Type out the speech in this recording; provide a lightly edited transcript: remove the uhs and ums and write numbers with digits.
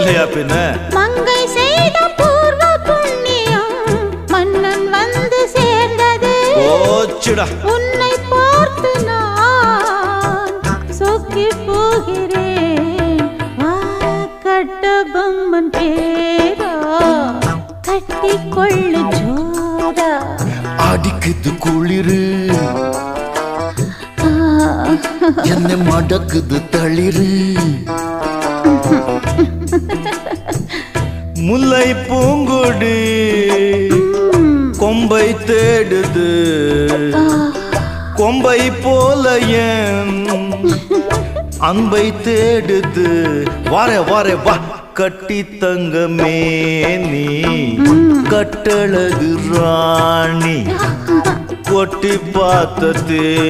இல்லையா பின்ன? மங்கை செய்த பூர்வ புண்ணியம் மன்னன் வந்து சேர்ந்தது. போச்சுடா. உன்னை பார்த்து நான் சொக்கி போகிறேன். வா கட்டபொம்மன் பேரா கட்டிக்கொள்ளு ஜோரா. அடிக்குது குளிரு என்ன மடக்குது தளிரு. முல்லை பூங்குடி கொம்பை தேடுது. கொம்பை போல என் அன்பை தேடுது. வாரே வாரே வா கட்டி தங்கமே நீ கட்டழகு ராணி கொட்டி பார்த்ததே